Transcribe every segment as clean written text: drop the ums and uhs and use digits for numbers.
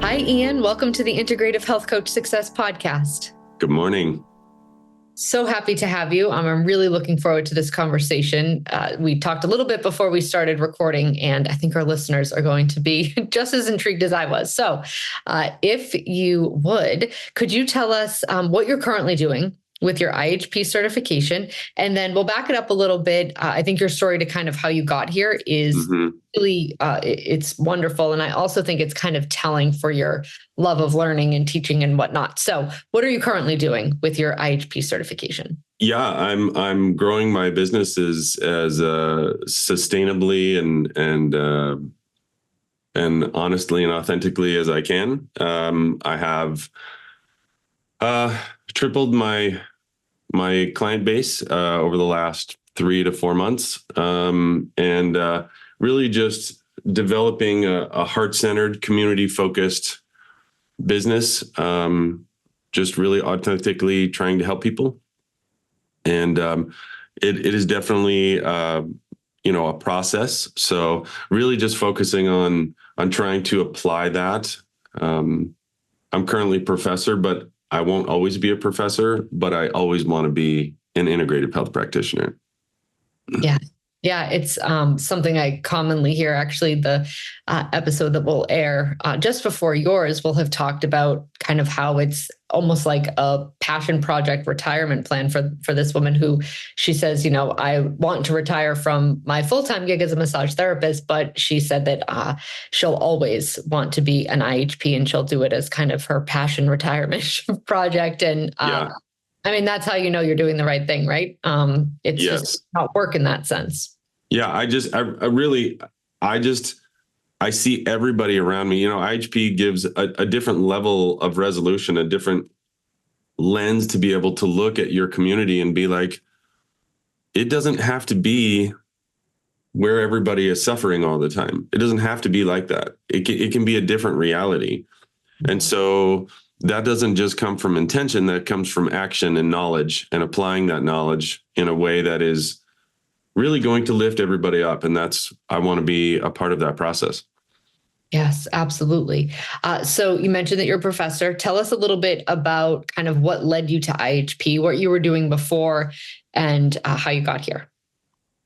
Hi, Ian. Welcome to the Integrative Health Coach Success Podcast. Good morning. So happy to have you. I'm really looking forward to this conversation. We talked a little bit before we started recording, and I think our listeners are going to be just as intrigued as I was. So if you would, could you tell us what you're currently doing with your IHP certification? And then we'll back it up a little bit. I think your story to kind of how you got here is really, it's wonderful. And I also think it's kind of telling for your love of learning and teaching and whatnot. So what are you currently doing with your IHP certification? Yeah, I'm growing my businesses as sustainably and honestly and authentically as I can. I have tripled my client base over the last 3 to 4 months, and really just developing a heart-centered, community-focused business. Just really authentically trying to help people, and it is definitely a process. So really just focusing on trying to apply that. I'm currently a professor, but I won't always be a professor, but I always want to be an integrative health practitioner. Yeah. Yeah, it's something I commonly hear. Actually, the episode that will air just before yours will have talked about kind of how it's almost like a passion project retirement plan for this woman who she says, I want to retire from my full-time gig as a massage therapist, but she said that she'll always want to be an IHP and she'll do it as kind of her passion retirement project. And I mean, that's how you know you're doing the right thing, right? It's just not work in that sense. Yeah, I see everybody around me. IHP gives a different level of resolution, a different lens to be able to look at your community and be like, it doesn't have to be where everybody is suffering all the time. It doesn't have to be like that. It can be a different reality. And so that doesn't just come from intention, that comes from action and knowledge and applying that knowledge in a way that is really going to lift everybody up. And I want to be a part of that process. Yes, absolutely. So you mentioned that you're a professor. Tell us a little bit about kind of what led you to IHP, what you were doing before, and how you got here.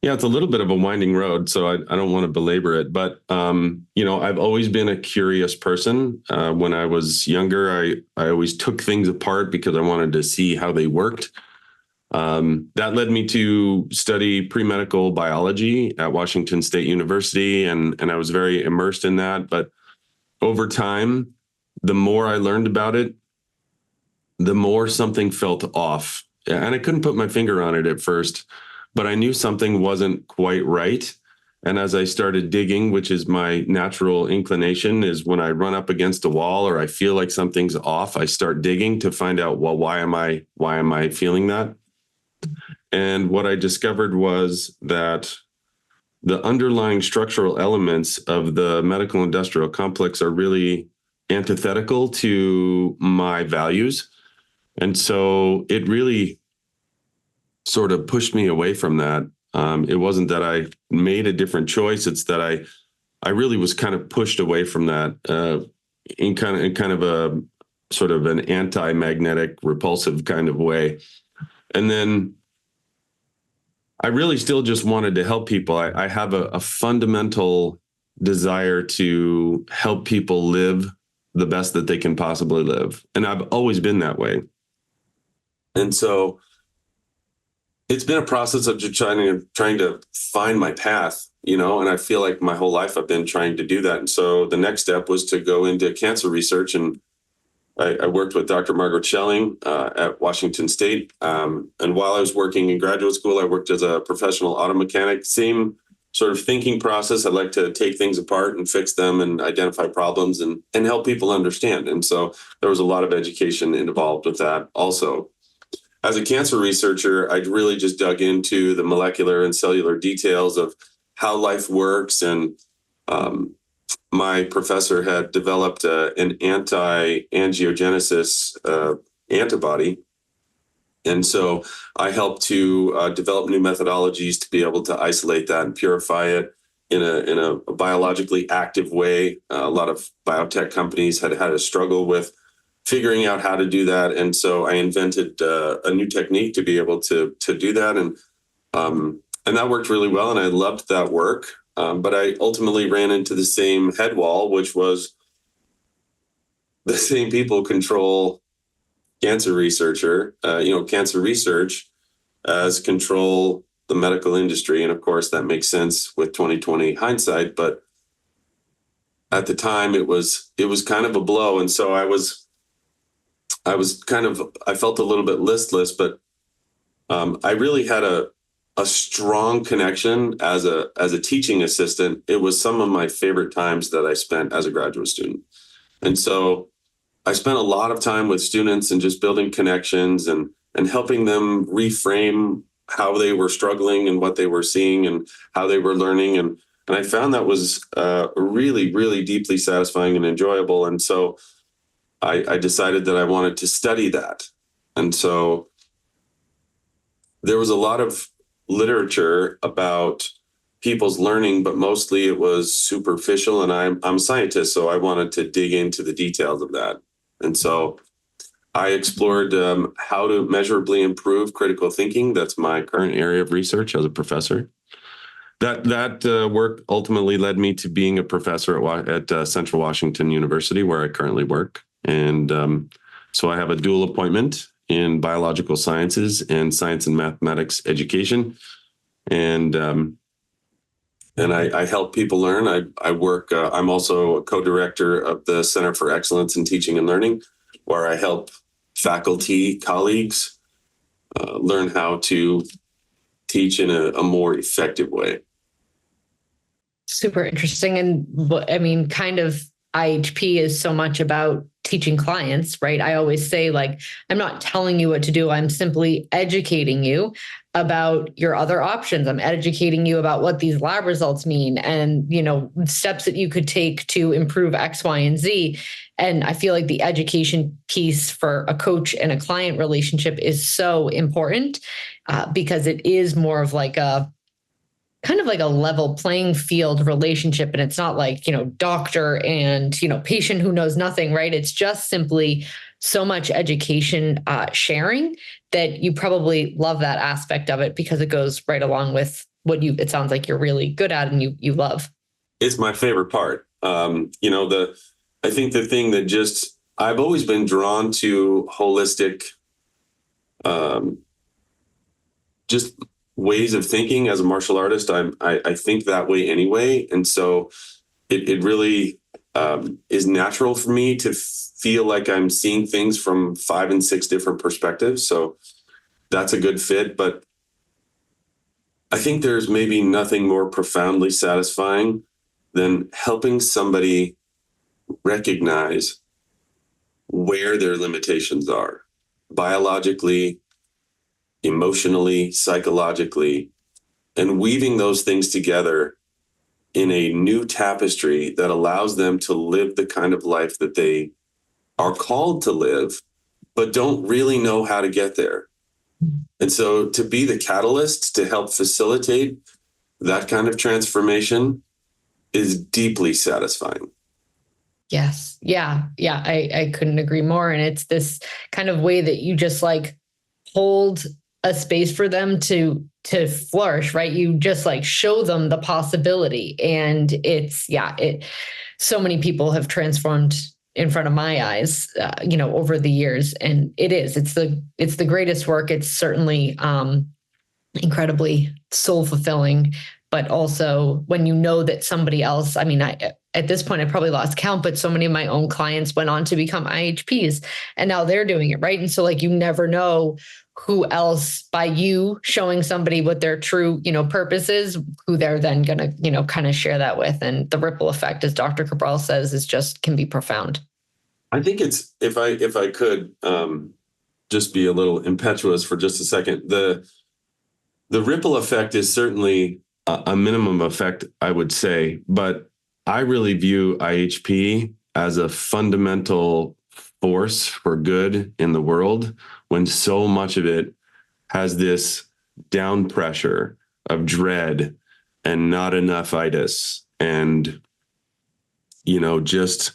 Yeah, it's a little bit of a winding road, so I don't want to belabor it. But, I've always been a curious person. When I was younger, I always took things apart because I wanted to see how they worked. That led me to study pre-medical biology at Washington State University, and I was very immersed in that. But over time, the more I learned about it, the more something felt off. And I couldn't put my finger on it at first, but I knew something wasn't quite right. And as I started digging, which is my natural inclination, is when I run up against a wall or I feel like something's off, I start digging to find out, well, why am I feeling that? And what I discovered was that the underlying structural elements of the medical industrial complex are really antithetical to my values. And so it really sort of pushed me away from that. It wasn't that I made a different choice. It's that I really was kind of pushed away from that in kind of a sort of an anti-magnetic, repulsive kind of way. And then I really still just wanted to help people. I have a fundamental desire to help people live the best that they can possibly live. And I've always been that way. And so it's been a process of just trying to find my path, and I feel like my whole life I've been trying to do that. And so the next step was to go into cancer research, and I worked with Dr. Margaret Schelling at Washington State. And while I was working in graduate school, I worked as a professional auto mechanic. Same sort of thinking process. I like to take things apart and fix them and identify problems and help people understand. And so there was a lot of education involved with that also. As a cancer researcher, I really just dug into the molecular and cellular details of how life works. And my professor had developed an anti-angiogenesis antibody. And so I helped to develop new methodologies to be able to isolate that and purify it. in a biologically active way. A lot of biotech companies had a struggle with figuring out how to do that, and so I invented a new technique to be able to do that, and that worked really well, and I loved that work. But I ultimately ran into the same head wall, which was the same people control cancer cancer research as control the medical industry. And of course, that makes sense with 2020 hindsight. But at the time, it was kind of a blow. And so I felt a little bit listless, but I really had a strong connection as a teaching assistant. It was some of my favorite times that I spent as a graduate student. And so I spent a lot of time with students and just building connections and helping them reframe how they were struggling and what they were seeing and how they were learning. And I found that was really, really deeply satisfying and enjoyable. And so I decided that I wanted to study that. And so there was a lot of literature about people's learning, but mostly it was superficial. And I'm a scientist, so I wanted to dig into the details of that. And so I explored how to measurably improve critical thinking. That's my current area of research as a professor. That work ultimately led me to being a professor at Central Washington University, where I currently work. And so I have a dual appointment in biological sciences and science and mathematics education. And I help people learn. I work, I'm also a co-director of the Center for Excellence in Teaching and Learning, where I help faculty colleagues learn how to teach in a more effective way. Super interesting. And I mean, kind of IHP is so much about teaching clients, right? I always say, like, I'm not telling you what to do. I'm simply educating you about your other options. I'm educating you about what these lab results mean and, steps that you could take to improve X, Y, and Z. And I feel like the education piece for a coach and a client relationship is so important because it is more of like a kind of like a level playing field relationship. And it's not like, doctor and, patient who knows nothing, right? It's just simply so much education sharing that you probably love that aspect of it because it goes right along with what it sounds like you're really good at and you love. It's my favorite part. I think the thing that I've always been drawn to holistic, just ways of thinking. As a martial artist, I think that way anyway. And so it really is natural for me to feel like I'm seeing things from 5 and 6 different perspectives. So that's a good fit. But I think there's maybe nothing more profoundly satisfying than helping somebody recognize where their limitations are biologically, emotionally, psychologically, and weaving those things together in a new tapestry that allows them to live the kind of life that they are called to live, but don't really know how to get there. And so to be the catalyst to help facilitate that kind of transformation is deeply satisfying. Yes. Yeah. Yeah. I couldn't agree more. And it's this kind of way that you just like hold a space for them to flourish, right? You just like show them the possibility. And so many people have transformed in front of my eyes, over the years. And it's the greatest work. It's certainly incredibly soul fulfilling, but also when you know that somebody else, at this point, I probably lost count, but so many of my own clients went on to become IHPs and now they're doing it, right? And so like, you never know who else, by you showing somebody what their true, purpose is, who they're then going to, kind of share that with. And the ripple effect, as Dr. Cabral says, can be profound. I think it's, if I could just be a little impetuous for just a second, the ripple effect is certainly a minimum effect, I would say, but I really view IHP as a fundamental force for good in the world when so much of it has this down pressure of dread and not enough itis, and, just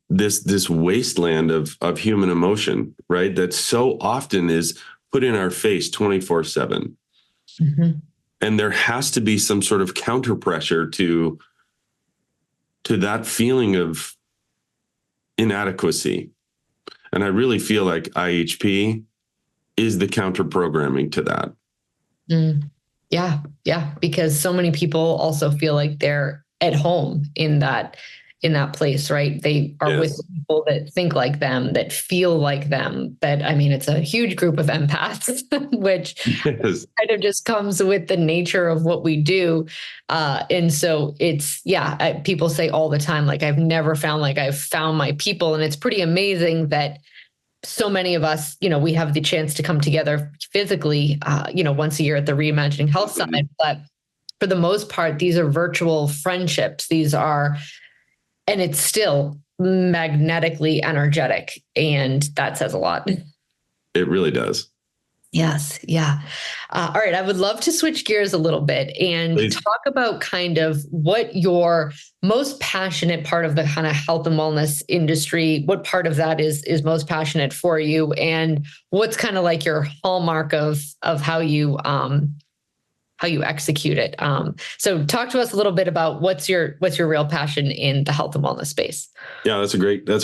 this wasteland of human emotion, right? That so often is put in our face 24/7. Mm-hmm. And there has to be some sort of counter pressure to that feeling of inadequacy. And I really feel like IHP is the counter programming to that. Mm. Yeah. Yeah. Because so many people also feel like they're at home in that place, right? They are with people that think like them, that feel like them. That, I mean, it's a huge group of empaths, which kind of just comes with the nature of what we do. And so it's, people say all the time, like, I've never found like I've found my people. And it's pretty amazing that so many of us, we have the chance to come together physically, once a year at the Reimagining Health Summit. But for the most part, these are virtual friendships. And it's still magnetically energetic. And that says a lot. It really does. Yes. Yeah. All right. I would love to switch gears a little bit and talk about kind of what your most passionate part of the kind of health and wellness industry, what part of that is most passionate for you, and what's kind of like your hallmark of how you execute it. So talk to us a little bit about what's your real passion in the health and wellness space. Yeah, that's a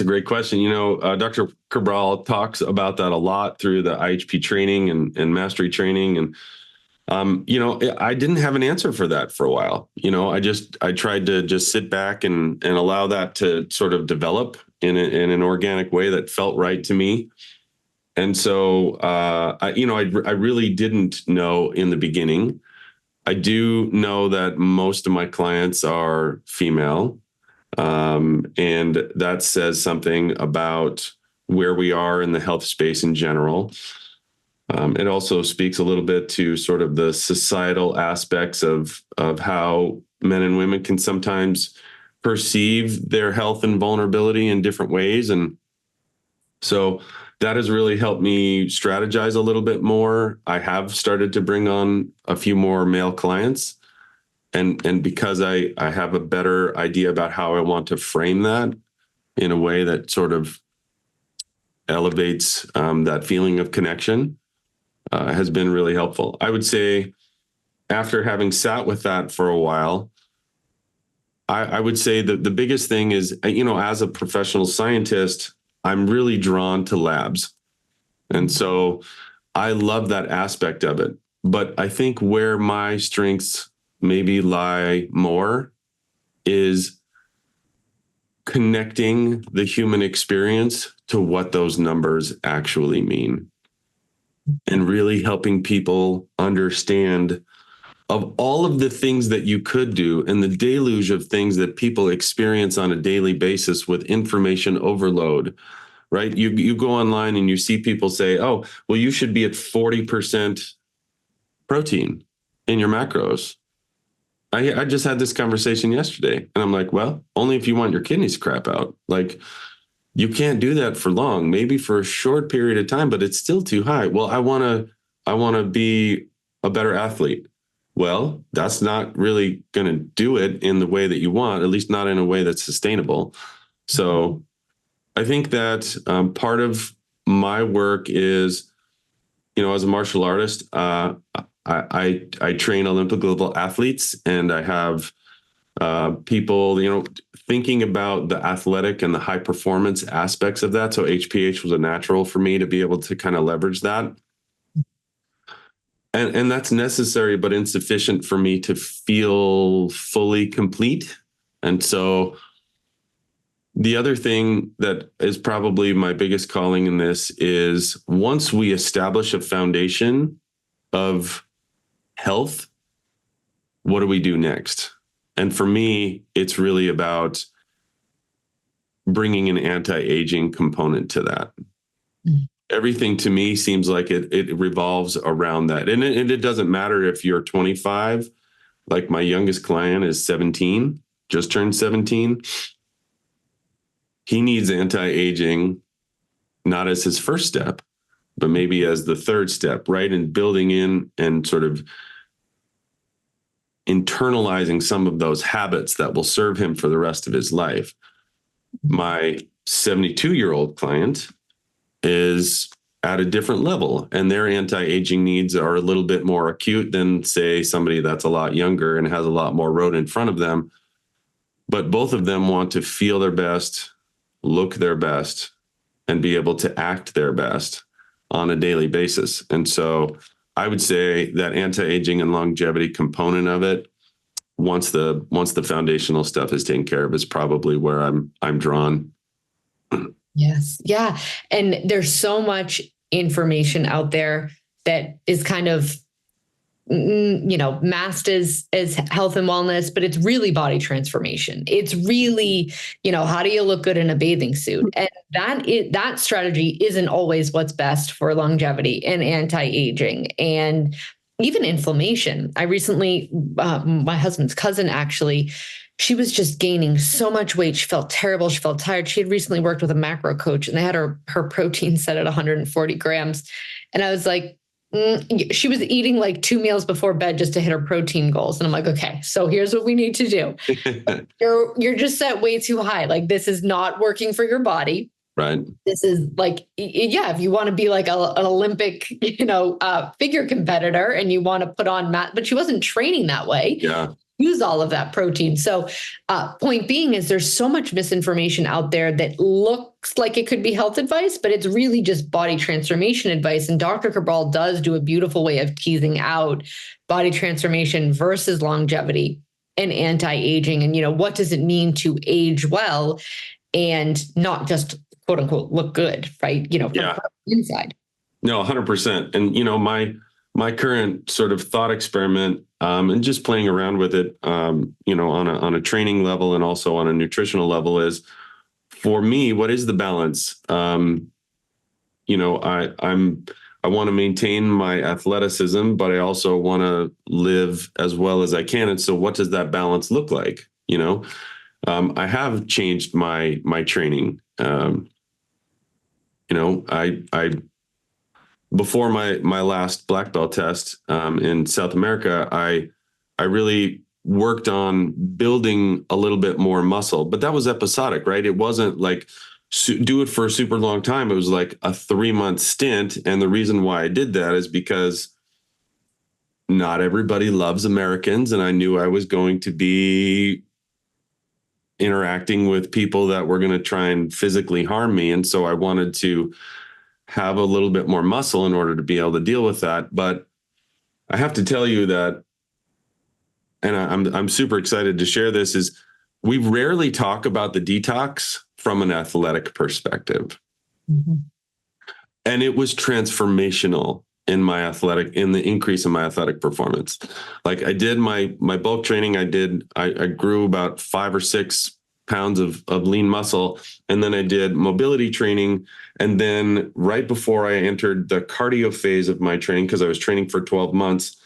great question. Dr. Cabral talks about that a lot through the IHP training and mastery training. And, I didn't have an answer for that for a while. I tried to just sit back and allow that to sort of develop in an organic way that felt right to me. And so, I really didn't know in the beginning. I do know that most of my clients are female. And that says something about where we are in the health space in general. It also speaks a little bit to sort of the societal aspects of how men and women can sometimes perceive their health and vulnerability in different ways. And so that has really helped me strategize a little bit more. I have started to bring on a few more male clients. And because I have a better idea about how I want to frame that in a way that sort of elevates that feeling of connection, has been really helpful. I would say after having sat with that for a while, I would say that the biggest thing is, as a professional scientist, I'm really drawn to labs. And so I love that aspect of it. But I think where my strengths maybe lie more is connecting the human experience to what those numbers actually mean, and really helping people understand of all of the things that you could do and the deluge of things that people experience on a daily basis with information overload, right? You go online and you see people say, oh, well, you should be at 40% protein in your macros. I just had this conversation yesterday, and I'm like, well, only if you want your kidneys to crap out. Like, you can't do that for long, maybe for a short period of time, but it's still too high. Well, I want to be a better athlete. Well, that's not really going to do it in the way that you want, at least not in a way that's sustainable. So I think that part of my work is, as a martial artist, I train Olympic level athletes, and I have people, thinking about the athletic and the high performance aspects of that. So HPH was a natural for me to be able to kind of leverage that. And that's necessary, but insufficient for me to feel fully complete. And so the other thing that is probably my biggest calling in this is, once we establish a foundation of health, what do we do next? And for me, it's really about bringing an anti-aging component to that. Mm-hmm. Everything to me seems like it revolves around that. And it doesn't matter if you're 25, like my youngest client is 17, just turned 17. He needs anti-aging, not as his first step, but maybe as the third step, right? And building in and sort of internalizing some of those habits that will serve him for the rest of his life. My 72-year-old client is at a different level, and their anti-aging needs are a little bit more acute than, say, somebody that's a lot younger and has a lot more road in front of them. But both of them want to feel their best, look their best, and be able to act their best on a daily basis. And so I would say that anti-aging and longevity component of it, once the foundational stuff is taken care of, is probably where I'm drawn. Yes. Yeah. And there's so much information out there that is kind of, masked as health and wellness, but it's really body transformation. It's really, how do you look good in a bathing suit? And that strategy isn't always what's best for longevity and anti-aging and even inflammation. I recently, my husband's cousin, actually, she was just gaining so much weight. She felt terrible. She felt tired. She had recently worked with a macro coach, and they had her protein set at 140 grams. And I was like, she was eating like 2 meals before bed just to hit her protein goals. And I'm like, okay, so here's what we need to do. You're just set way too high. Like, this is not working for your body. Right. This is like, if you want to be like an Olympic, figure competitor and you want to put on but she wasn't training that way. Yeah. Use all of that protein. So point being is there's so much misinformation out there that looks like it could be health advice, but it's really just body transformation advice. And Dr. Cabral does do a beautiful way of teasing out body transformation versus longevity and anti-aging. And, what does it mean to age well and not just quote unquote look good, right? From inside. No, 100%. And, my current sort of thought experiment, and just playing around with it, on a training level and also on a nutritional level, is, for me, what is the balance? I want to maintain my athleticism, but I also want to live as well as I can. And so what does that balance look like? I have changed my training. Before my last black belt test in South America, I really worked on building a little bit more muscle, but that was episodic, right? It wasn't like do it for a super long time. It was like a 3-month stint. And the reason why I did that is because not everybody loves Americans. And I knew I was going to be interacting with people that were going to try and physically harm me. And so I wanted to have a little bit more muscle in order to be able to deal with that. But I have to tell you that, and I'm super excited to share this, is we rarely talk about the detox from an athletic perspective. Mm-hmm. And it was transformational in the increase in my athletic performance. Like, I did my bulk training. I grew about 5 or 6 pounds of lean muscle. And then I did mobility training. And then right before I entered the cardio phase of my training, because I was training for 12 months,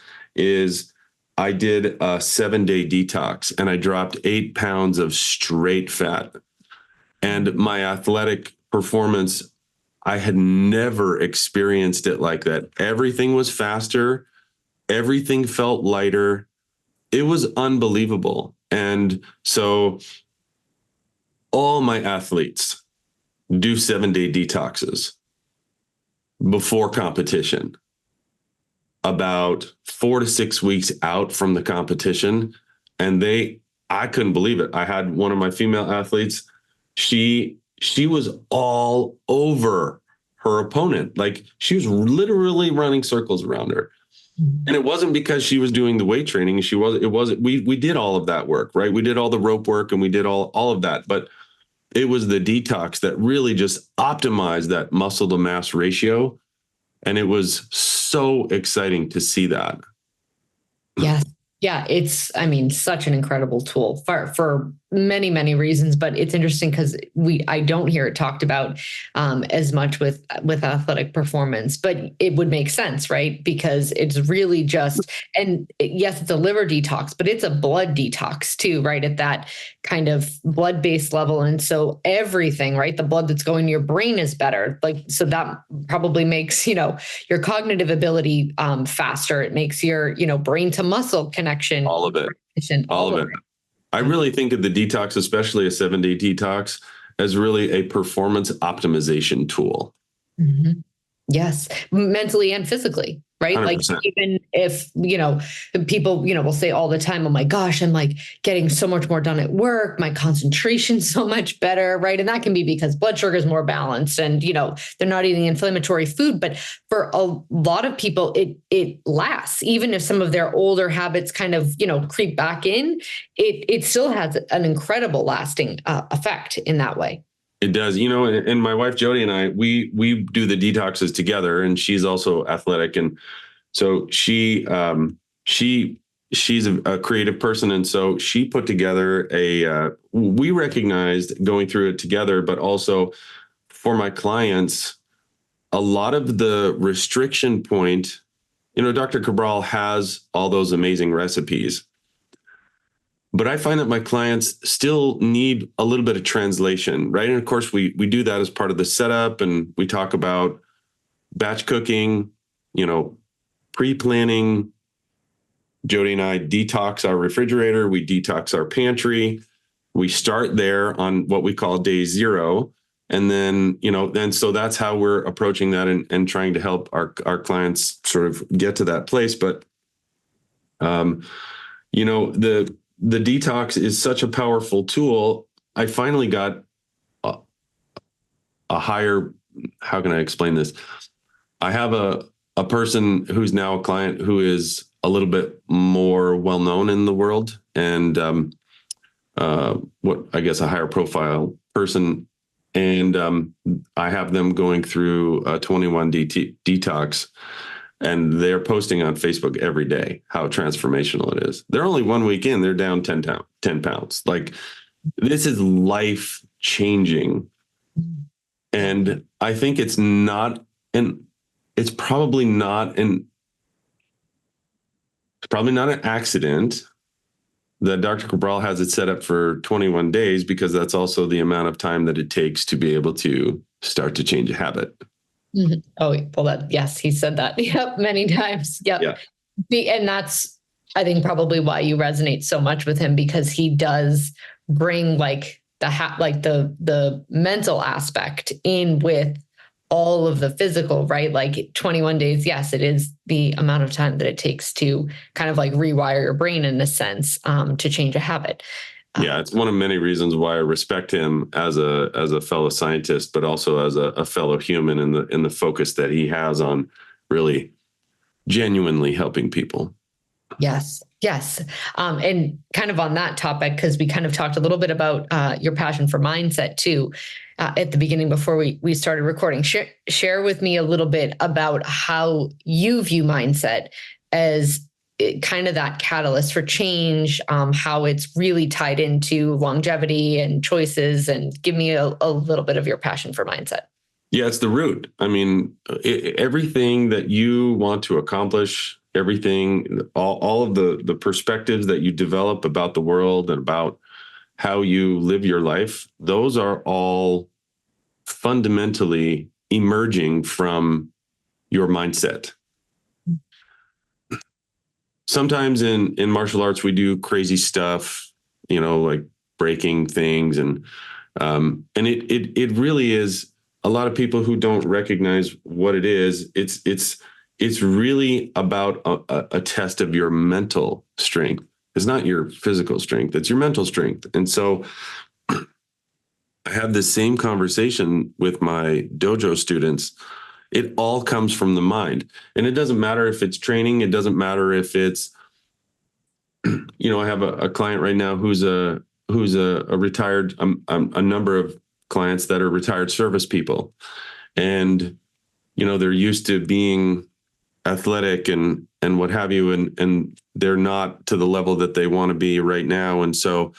I did a 7-day detox, and I dropped 8 pounds of straight fat. And my athletic performance, I had never experienced it like that. Everything was faster. Everything felt lighter. It was unbelievable. And so all my athletes do 7-day detoxes before competition, about 4 to 6 weeks out from the competition. And I couldn't believe it. I had one of my female athletes. She was all over her opponent. Like, she was literally running circles around her. And it wasn't because she was doing the weight training. We did all of that work, right? We did all the rope work and we did all of that, but it was the detox that really just optimized that muscle to mass ratio. And it was so exciting to see that. Yes. Yeah. It's, such an incredible tool for many, many reasons, but it's interesting because I don't hear it talked about as much with athletic performance, but it would make sense, right? Because it's really just, and yes, it's a liver detox, but it's a blood detox too, right? At that kind of blood-based level. And so everything, right? The blood that's going to your brain is better. So that probably makes, your cognitive ability faster. It makes your, brain to muscle connection. All of it. Efficient, all all of of it. it. I really think of the detox, especially a 7-day detox, as really a performance optimization tool. Mhm. Yes, mentally and physically, right? Like 100%. even if, people, will say all the time, oh my gosh, I'm like getting so much more done at work, my concentration's so much better, right? And that can be because blood sugar is more balanced and, they're not eating inflammatory food. But for a lot of people, it lasts. Even if some of their older habits kind of, creep back in, it still has an incredible lasting effect in that way. It does, and my wife Jody and I, we do the detoxes together, and she's also athletic, and so she she's a creative person, and so she put together we recognized going through it together, but also for my clients, a lot of the restriction point, Dr. Cabral has all those amazing recipes. But I find that my clients still need a little bit of translation, right? And of course, we do that as part of the setup, and we talk about batch cooking, pre-planning. Jody and I detox our refrigerator, we detox our pantry. We start there on what we call day 0. And then, so that's how we're approaching that and trying to help our clients sort of get to that place. But, the detox is such a powerful tool. I finally got a higher, how can I explain this? I have a person who's now a client who is a little bit more well-known in the world, and what I guess a higher profile person. And I have them going through a 21 detox, and they're posting on Facebook every day how transformational it is. They're only 1 week in, they're down 10 pounds. Like, this is life changing. And I think it's probably not an accident that Dr. Cabral has it set up for 21 days, because that's also the amount of time that it takes to be able to start to change a habit. Mm-hmm. Oh, well, yes, he said that. Yep, many times. Yep. Yeah. And that's, I think, probably why you resonate so much with him, because he does bring like the mental aspect in with all of the physical, right? Like 21 days. Yes, it is the amount of time that it takes to kind of like rewire your brain in a sense, to change a habit. Yeah, it's one of many reasons why I respect him as a fellow scientist, but also as a fellow human, in the focus that he has on really genuinely helping people. Yes. And kind of on that topic, because we kind of talked a little bit about your passion for mindset too at the beginning before we started recording. Share with me a little bit about how you view mindset as kind of that catalyst for change, how it's really tied into longevity and choices, and give me a little bit of your passion for mindset. Yeah, it's the root. I mean, everything that you want to accomplish, everything, all of the perspectives that you develop about the world and about how you live your life, those are all fundamentally emerging from your mindset. Sometimes in martial arts, we do crazy stuff, like breaking things, and it really is a lot of people who don't recognize what it is. It's really about a test of your mental strength. It's not your physical strength, it's your mental strength. And so I have this same conversation with my dojo students. It all comes from the mind. And it doesn't matter if it's training. It doesn't matter if it's, I have a client right now who's a retired, a number of clients that are retired service people. And, they're used to being athletic and what have you. And they're not to the level that they want to be right now. And so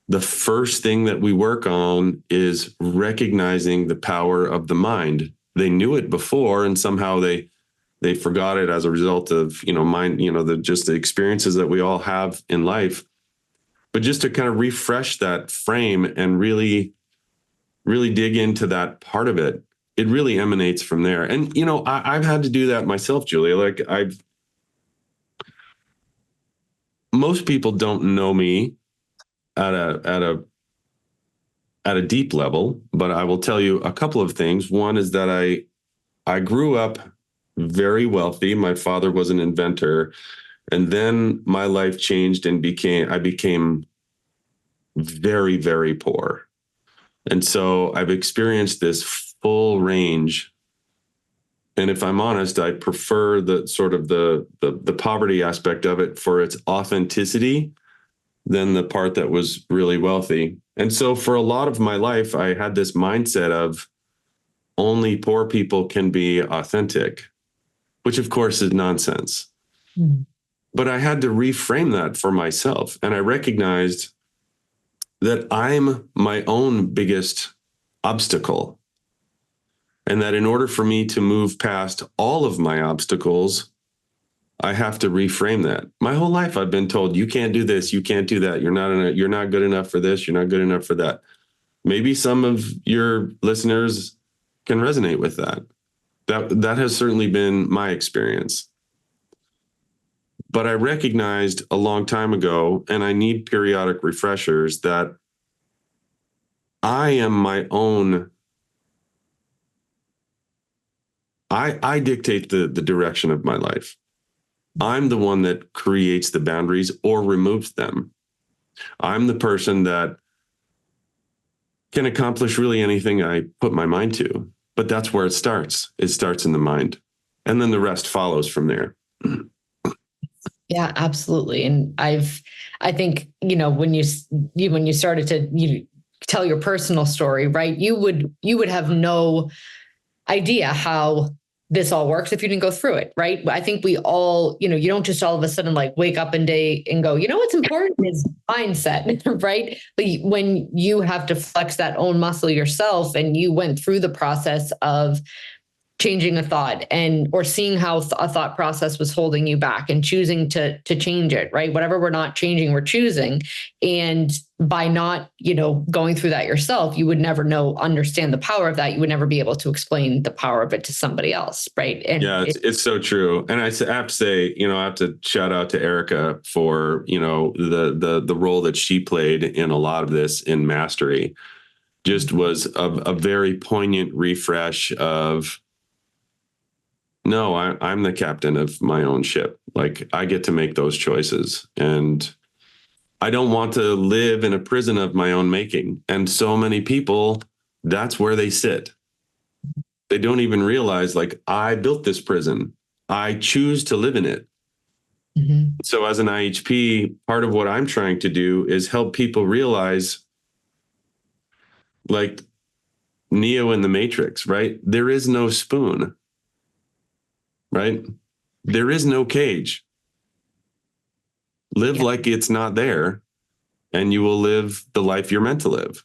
the first thing that we work on is recognizing the power of the mind. They knew it before, and somehow they forgot it as a result of, mind, just the experiences that we all have in life. But just to kind of refresh that frame and really, really dig into that part of it, it really emanates from there. And, I've had to do that myself, Julia. Like most people don't know me at a deep level, but I will tell you a couple of things. One is that I grew up very wealthy. My father was an inventor, and then my life changed and I became very, very poor. And so I've experienced this full range. And if I'm honest, I prefer the sort of the poverty aspect of it for its authenticity than the part that was really wealthy. And so for a lot of my life, I had this mindset of only poor people can be authentic, which of course is nonsense. Mm. But I had to reframe that for myself. And I recognized that I'm my own biggest obstacle. And that in order for me to move past all of my obstacles, I have to reframe that. My whole life, I've been told, you can't do this, you can't do that. You're not good enough for this. You're not good enough for that. Maybe some of your listeners can resonate with that. That has certainly been my experience. But I recognized a long time ago, and I need periodic refreshers, that I am my own. I dictate the direction of my life. I'm the one that creates the boundaries or removes them. I'm the person that can accomplish really anything I put my mind to. But that's where it starts. It starts in the mind. And then the rest follows from there. Yeah, absolutely. And I think, when you started to tell your personal story, right, you would have no idea how this all works if you didn't go through it, right? I think we all, you don't just all of a sudden like wake up one day and go, what's important is mindset, right? But when you have to flex that own muscle yourself, and you went through the process of changing a thought or seeing how a thought process was holding you back and choosing to change it, right? Whatever we're not changing, we're choosing. And by not, going through that yourself, you would never understand the power of that. You would never be able to explain the power of it to somebody else, right? And yeah, it's so true. And I have to say, I have to shout out to Erica for, the role that she played in a lot of this in Mastery. Just was a very poignant refresh of, no, I'm the captain of my own ship. Like, I get to make those choices, and I don't want to live in a prison of my own making. And so many people, that's where they sit. They don't even realize, like, I built this prison. I choose to live in it. Mm-hmm. So as an IHP, part of what I'm trying to do is help people realize, like Neo in the Matrix, right? There is no spoon. Right? There is no cage. Live like it's not there, and you will live the life you're meant to live.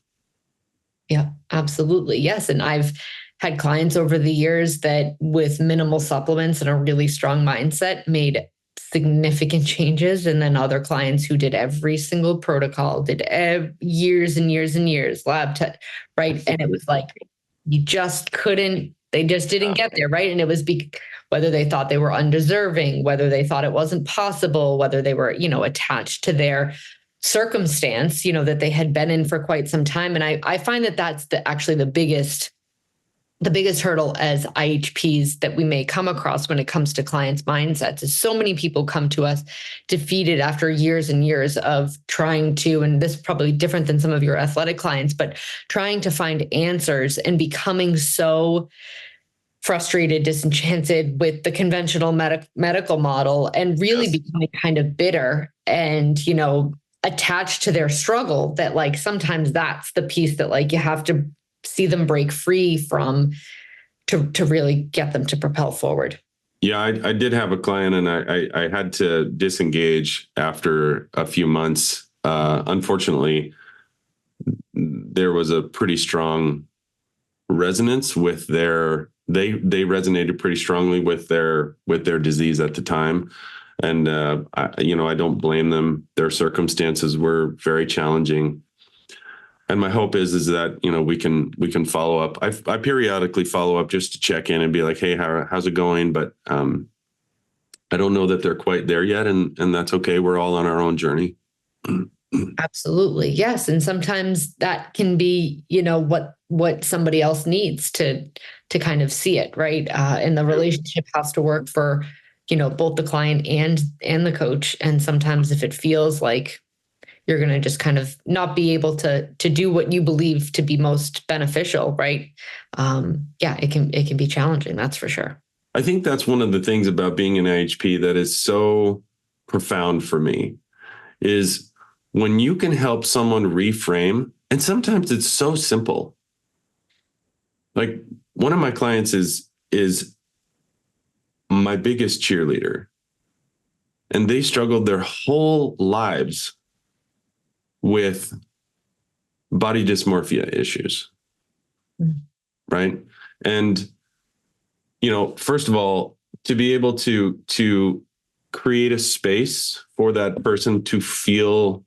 Yeah, absolutely. Yes. And I've had clients over the years that with minimal supplements and a really strong mindset made significant changes. And then other clients who did every single protocol, did years and years and years, lab test, right? And it was like, you just couldn't, they just didn't get there, right? And it was whether they thought they were undeserving, whether they thought it wasn't possible, whether they were, attached to their circumstance, that they had been in for quite some time. And I find that that's actually the biggest hurdle as IHPs that we may come across when it comes to clients' mindsets is so many people come to us defeated after years and years of trying to, and this is probably different than some of your athletic clients, but trying to find answers and becoming so frustrated, disenchanted with the conventional medical model, and really becoming kind of bitter and, attached to their struggle, that like sometimes that's the piece that like you have to see them break free from to really get them to propel forward. Yeah, I did have a client, and I had to disengage after a few months. Unfortunately, there was a pretty strong resonance with they resonated pretty strongly with their disease at the time. And, I don't blame them. Their circumstances were very challenging. And my hope is that, we can follow up. I periodically follow up just to check in and be like, hey, how's it going? But I don't know that they're quite there yet. And that's okay. We're all on our own journey. Absolutely. Yes. And sometimes that can be, what somebody else needs to kind of see it, right? And the relationship has to work for, both the client and the coach. And sometimes if it feels like you're going to just kind of not be able to do what you believe to be most beneficial, right? It can be challenging. That's for sure. I think that's one of the things about being an IHP that is so profound for me is when you can help someone reframe, and sometimes it's so simple. Like one of my clients is my biggest cheerleader, and they struggled their whole lives with body dysmorphia issues. Mm-hmm. Right. And, first of all, to be able to create a space for that person to feel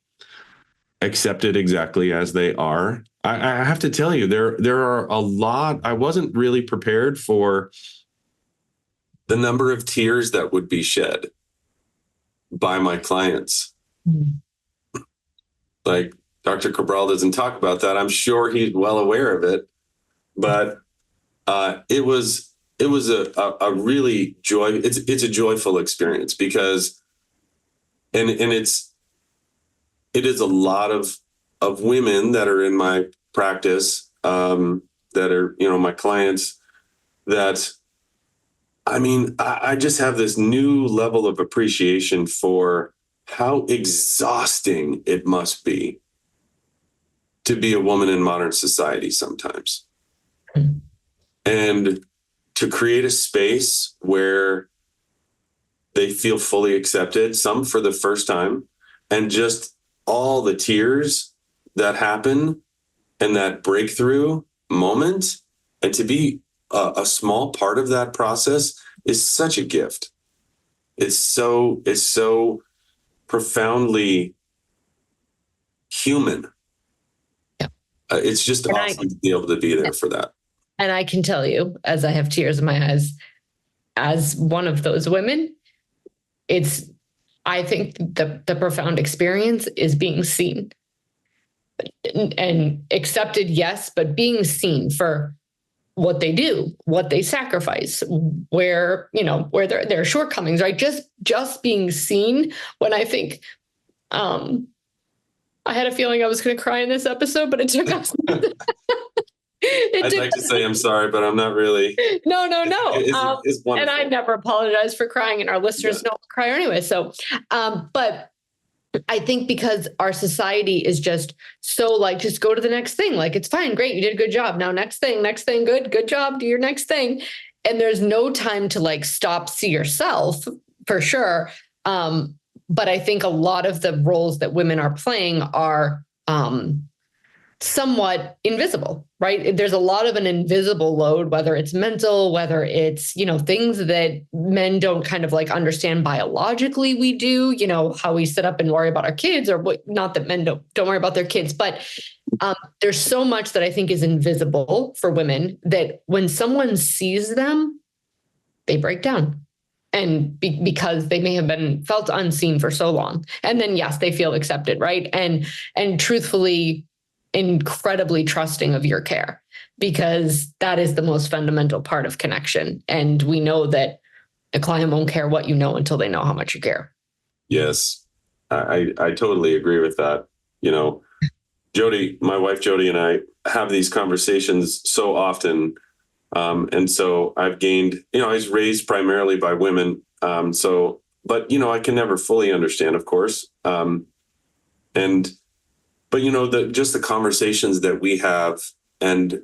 accepted exactly as they are. I have to tell you, there are a lot. I wasn't really prepared for the number of tears that would be shed by my clients. Mm-hmm. Like Dr. Cabral doesn't talk about that. I'm sure he's well aware of it, but it was a really it's a joyful experience because, and it is a lot of women that are in my practice, that are, my clients that, I just have this new level of appreciation for how exhausting it must be to be a woman in modern society sometimes. Mm-hmm. And to create a space where they feel fully accepted, some for the first time, and just all the tears that happen and that breakthrough moment, and to be a small part of that process is such a gift. It's so profoundly human. Yeah. It's just awesome to be able to be there for that. And I can tell you, as I have tears in my eyes, as one of those women, I think the profound experience is being seen and accepted, yes, but being seen for what they do, what they sacrifice, where their shortcomings, right? Just being seen. When I think, I had a feeling I was going to cry in this episode, but it took us. I'd like to say I'm sorry, but I'm not really. No. And I never apologize for crying, and our listeners don't cry anyway. So, but I think because our society is just so like, just go to the next thing. Like, it's fine. Great. You did a good job. Now, next thing. Good job. Do your next thing. And there's no time to like stop, see yourself for sure. But I think a lot of the roles that women are playing are, somewhat invisible, right? There's a lot of an invisible load, whether it's mental, whether it's, things that men don't kind of like understand biologically. We do, how we sit up and worry about our kids, or what, not that men don't worry about their kids, but there's so much that I think is invisible for women that when someone sees them, they break down. And because they may have been felt unseen for so long. And then, yes, they feel accepted, right? And truthfully, incredibly trusting of your care, because that is the most fundamental part of connection. And we know that a client won't care what you know until they know how much you care. Yes, I totally agree with that. Jody, my wife, Jody, and I have these conversations so often. And so I've gained, I was raised primarily by women. But I can never fully understand, of course. But just the conversations that we have, and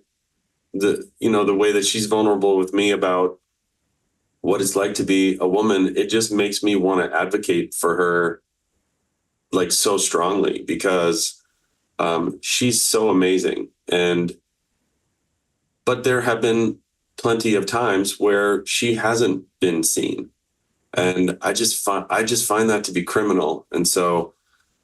the way that she's vulnerable with me about what it's like to be a woman, it just makes me want to advocate for her like so strongly, because she's so amazing. But there have been plenty of times where she hasn't been seen, and I just find that to be criminal. And so,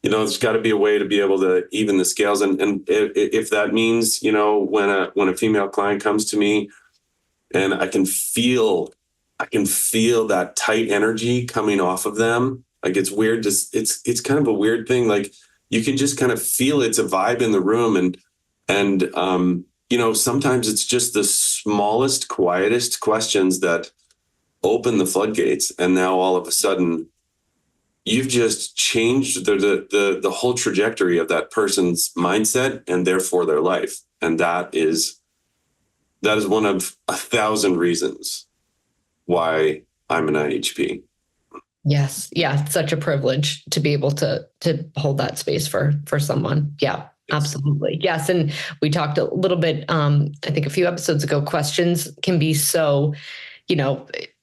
there's got to be a way to be able to even the scales. And if that means, when a female client comes to me and I can feel I can feel that tight energy coming off of them. Like it's weird. It's kind of a weird thing. Like you can just kind of feel it's a vibe in the room. And sometimes it's just the smallest, quietest questions that open the floodgates. And now all of a sudden you've just changed the whole trajectory of that person's mindset and therefore their life. And that is one of 1,000 reasons why I'm an IHP. Yes. Yeah. It's such a privilege to be able to hold that space for someone. Yeah, absolutely. Yes. And we talked a little bit, I think a few episodes ago, questions can be so,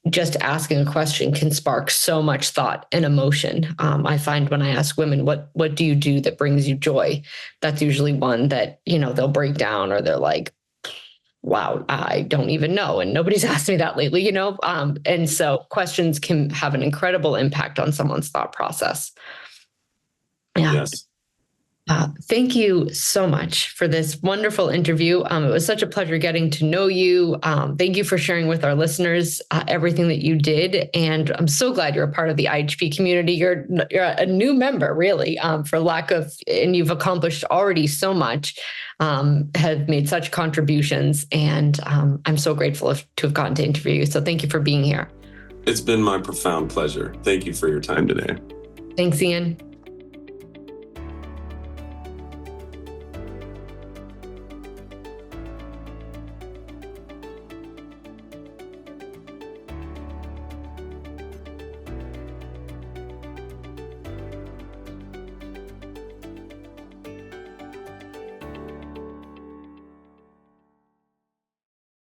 just asking a question can spark so much thought and emotion. I find when I ask women, what do you do that brings you joy? That's usually one that, they'll break down or they're like, wow, I don't even know. And nobody's asked me that lately, and so questions can have an incredible impact on someone's thought process. Yeah. Yes. Thank you so much for this wonderful interview. It was such a pleasure getting to know you. Thank you for sharing with our listeners everything that you did. And I'm so glad you're a part of the IHP community. You're a new member, really, and you've accomplished already so much, have made such contributions. And I'm so grateful to have gotten to interview you. So thank you for being here. It's been my profound pleasure. Thank you for your time today. Thanks, Ian.